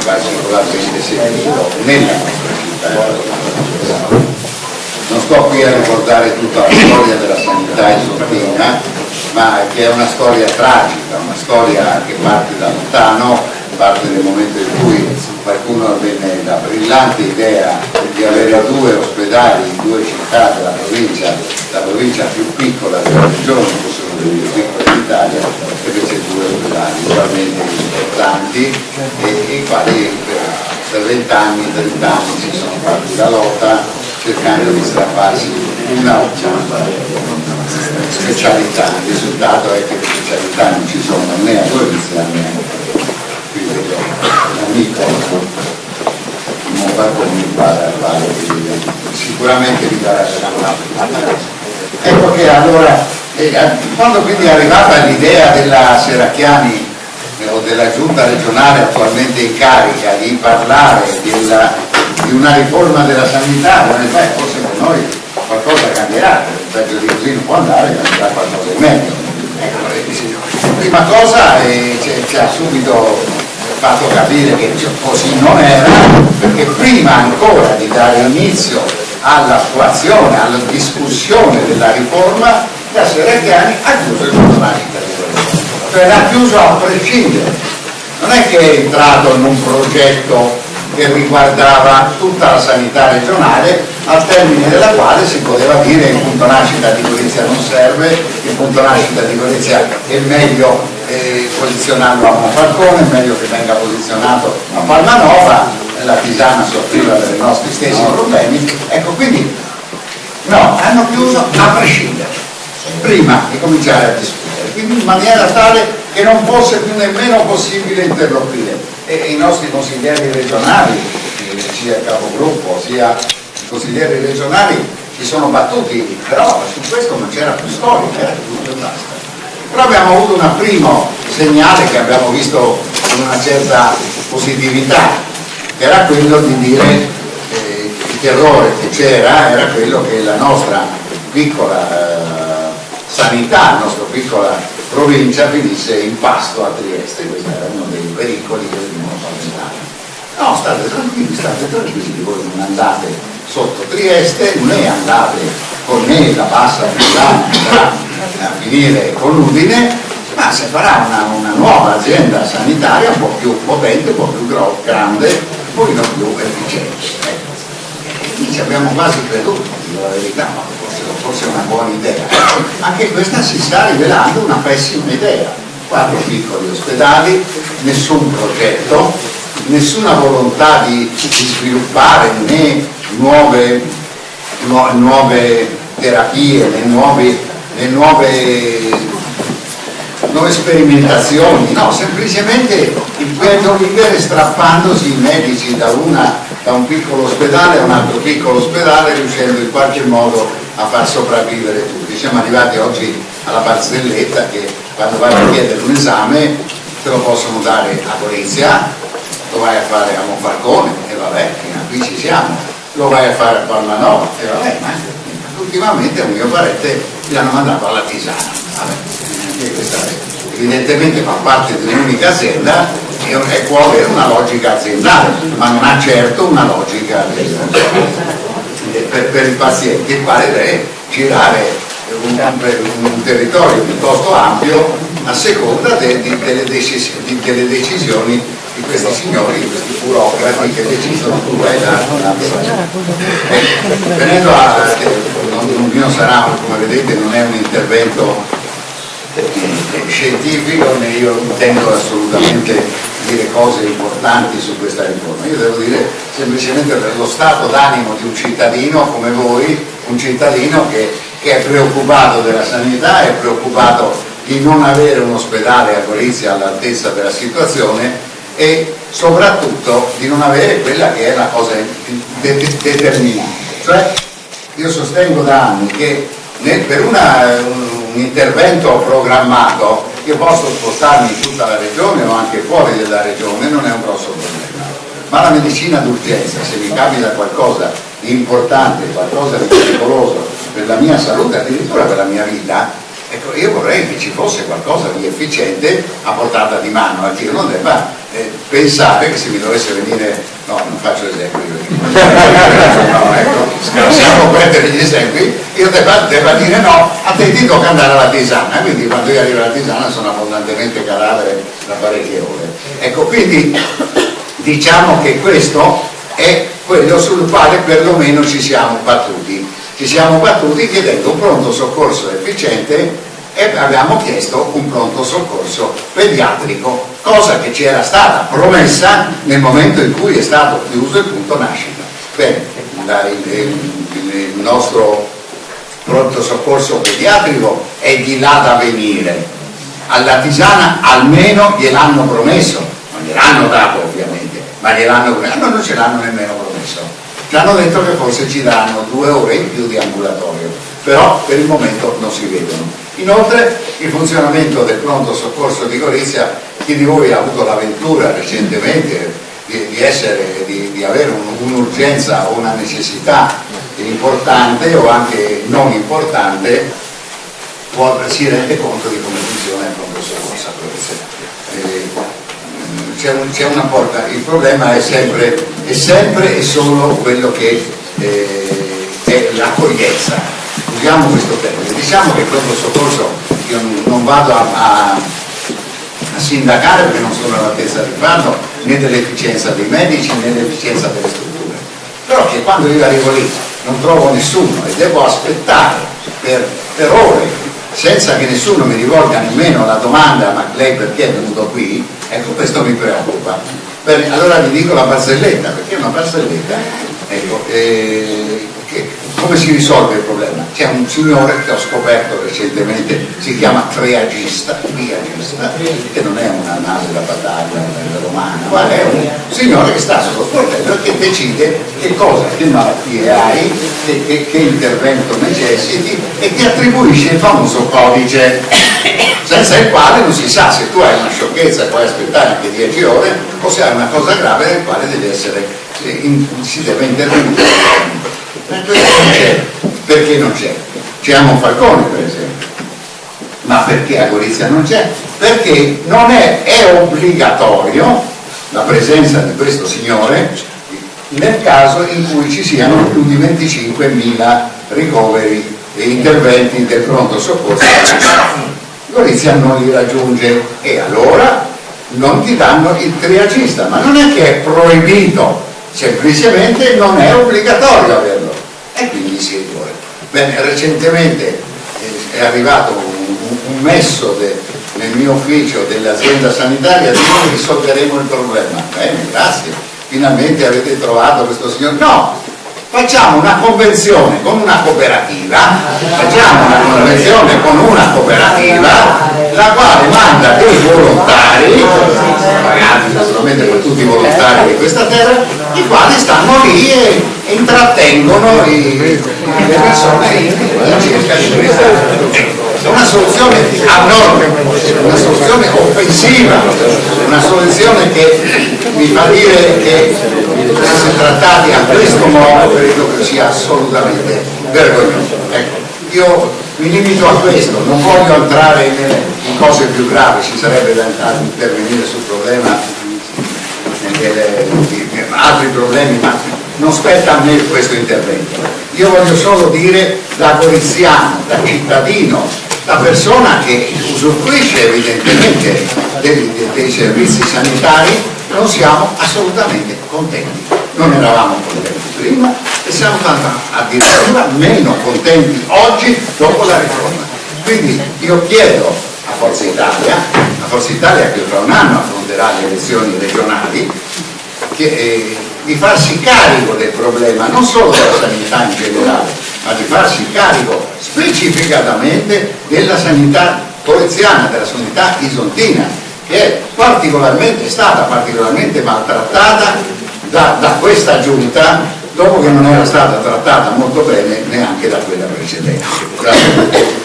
particolarmente sentito nella nostra città. Non sto qui a ricordare tutta la storia della sanità isotina, ma che è una storia tragica, una storia che parte da lontano, parte nel momento in cui qualcuno venne la brillante idea di avere 2 ospedali in 2 città della provincia, la provincia più piccola della regione, che sono le più piccole d'Italia, e fece 2 ospedali ugualmente importanti e i quali per 20 anni, 30 anni si sono fatti la lotta cercando di strapparsi una specialità. Il risultato è che le specialità non ci sono né a Gorizia né qui vedo un amico in Monfalcone mi pare sicuramente vi darà ecco che allora quando quindi è arrivata l'idea della Serracchiani o della giunta regionale attualmente in carica di parlare di una riforma della sanità, forse per noi qualcosa cambierà, peggio di così non può andare, cambierà qualcosa di meglio. Ecco, prima cosa ci ha subito fatto capire che così non era, perché prima ancora di dare inizio all'attuazione, alla discussione della riforma, la Serracchiani ha chiuso il conto cioè l'ha chiuso a prescindere, non è che è entrato in un progetto che riguardava tutta la sanità regionale, al termine della quale si poteva dire il punto nascita di Gorizia non serve, il punto nascita di Gorizia è meglio posizionarlo a Monfalcone, è meglio che venga posizionato a Palmanova, la Pisana soffriva dei nostri stessi problemi, ecco quindi no, hanno chiuso a prescindere, prima di cominciare a discutere, quindi in maniera tale che non fosse più nemmeno possibile interloquire. E i nostri consiglieri regionali, sia il capogruppo sia i consiglieri regionali, si sono battuti, però su questo non c'era più storia, era tutto e basta. Però abbiamo avuto un primo segnale che abbiamo visto con una certa positività, che era quello di dire il terrore che c'era era quello che la nostra piccola sanità, la nostra piccola provincia finisse in pasto a Trieste. Questo era uno dei pericoli che venivano paventati. No, state tranquilli, voi non andate sotto Trieste, né andate con me la bassa Pisana a finire con Udine, ma si farà una nuova azienda sanitaria un po' più potente, un po' più grande, un pochino più efficiente. Ecco. Ci abbiamo quasi creduto, dico la verità, ma forse è una buona idea. Anche questa si sta rivelando una pessima idea. 4 piccoli ospedali, nessun progetto, nessuna volontà di sviluppare né nuove terapie, né nuove sperimentazioni, no, semplicemente il bello vivere strappandosi i medici da un piccolo ospedale a un altro piccolo ospedale, riuscendo in qualche modo a far sopravvivere tutti. Siamo arrivati oggi alla barzelletta che quando vai a chiedere un esame te lo possono dare a Gorizia, lo vai a fare a Monfalcone e vabbè, fino a qui ci siamo, lo vai a fare a Palmanova e vabbè, ma ultimamente a mio parere li hanno mandato alla Pisana. Vabbè, questa evidentemente fa parte di un'unica azienda e può avere una logica aziendale, ma non ha certo una logica per il paziente, il quale deve girare un territorio piuttosto ampio a seconda delle decisioni di questi signori, di questi burocrati che decidono dove venendo il mio sarà, come vedete, non è un intervento scientifico, né io intendo assolutamente dire cose importanti su questa riforma. Io devo dire semplicemente lo stato d'animo di un cittadino come voi, un cittadino che è preoccupato della sanità, è preoccupato di non avere un ospedale a Gorizia all'altezza della situazione e soprattutto di non avere quella che è la cosa determinante. Cioè, io sostengo da anni che per un intervento programmato io posso spostarmi in tutta la regione o anche fuori della regione, non è un grosso problema, ma la medicina d'urgenza, se mi capita qualcosa di importante, qualcosa di pericoloso per la mia salute, addirittura per la mia vita, ecco, io vorrei che ci fosse qualcosa di efficiente a portata di mano, che io non debba pensare che se mi dovesse venire, no, non faccio esempi, no, ecco, possiamo prendere gli esempi, io debba dire no, a te ti tocca andare alla Tisana, quindi quando io arrivo alla Tisana sono abbondantemente cadavere da parecchie ore. Ecco, quindi diciamo che questo è quello sul quale perlomeno ci siamo battuti chiedendo un pronto soccorso efficiente, e abbiamo chiesto un pronto soccorso pediatrico, cosa che ci era stata promessa nel momento in cui è stato chiuso il punto nascita. Bene, il nostro pronto soccorso pediatrico è di là da venire. Alla Tisana almeno gliel'hanno promesso, non gliel'hanno dato ovviamente, ma gliel'hanno promesso, no, non ce l'hanno nemmeno promesso. Ci hanno detto che forse ci daranno 2 ore in più di ambulatorio, però per il momento non si vedono. Inoltre il funzionamento del pronto soccorso di Gorizia, chi di voi ha avuto l'avventura recentemente di avere un'urgenza o una necessità importante o anche non importante, si rende conto di come funziona il pronto soccorso a Gorizia. C'è una porta, il problema è sempre e solo quello che è l'accoglienza. Usiamo questo termine, diciamo che il pronto soccorso, io non vado a sindacare perché non sono all'altezza di farlo, né dell'efficienza dei medici né dell'efficienza delle strutture, però che quando io arrivo lì non trovo nessuno e devo aspettare per ore senza che nessuno mi rivolga nemmeno la domanda ma lei perché è venuto qui, ecco, questo mi preoccupa. Bene, allora vi dico la barzelletta, perché è una barzelletta, ecco, come si risolve il problema? C'è un signore che ho scoperto recentemente, si chiama triagista, che non è una nave da battaglia romana, ma è un signore che sta sullo sportello e che decide che malattie hai, che intervento necessiti e ti attribuisce il famoso codice, senza il quale non si sa se tu hai una sciocchezza e puoi aspettare anche 10 ore o se hai una cosa grave nel quale si deve intervenire. Questo non c'è. Perché non c'è? C'è a Monfalcone per esempio, ma perché a Gorizia non c'è? Perché non è obbligatorio la presenza di questo signore nel caso in cui ci siano più di 25.000 ricoveri e interventi del pronto soccorso. Gorizia non li raggiunge e allora non ti danno il triagista, ma non è che è proibito, semplicemente non è obbligatorio averlo e quindi si ricorre. Bene, recentemente è arrivato un messo nel mio ufficio dell'azienda sanitaria di noi risolveremo il problema. Bene, grazie, finalmente avete trovato questo signore. No, facciamo una convenzione con una cooperativa, la quale manda dei volontari, pagati naturalmente per tutti i volontari di questa terra, i quali stanno lì e intrattengono le persone in cerca di questa. È una soluzione abnorme, una soluzione offensiva, una soluzione che mi fa dire che essere trattati a questo modo credo che sia assolutamente vergognoso. Ecco, io mi limito a questo, non voglio entrare in cose più gravi, ci sarebbe da intervenire sul problema altri problemi, ma non spetta a me questo intervento. Io voglio solo dire da goriziano, da cittadino, da persona che usufruisce evidentemente dei servizi sanitari, non siamo assolutamente contenti. Non eravamo contenti prima e siamo addirittura meno contenti oggi dopo la riforma. Quindi io chiedo a Forza Italia che fra un anno affronterà le elezioni regionali, di farsi carico del problema, non solo della sanità in generale, ma di farsi carico specificatamente della sanità gorizziana, della sanità isontina, che è stata particolarmente maltrattata da questa giunta, dopo che non era stata trattata molto bene neanche da quella precedente. Grazie.